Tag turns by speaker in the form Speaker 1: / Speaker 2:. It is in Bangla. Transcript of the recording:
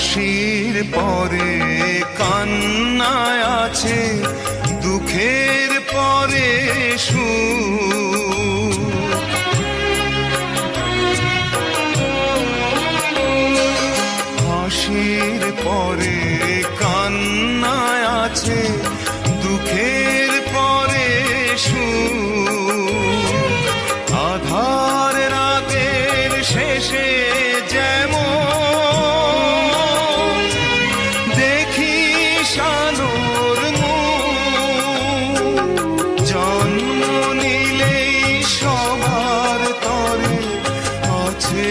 Speaker 1: হাসির পরে কান্নায় আছে, দুঃখের পরে সুখ। হাসির পরে কান্নায় আছে, দুঃখের পরে সুখ। আধার রাতের শেষে যেমন দেখি আলোর মুখ, জন্ম নিলেই সবার তরে আছে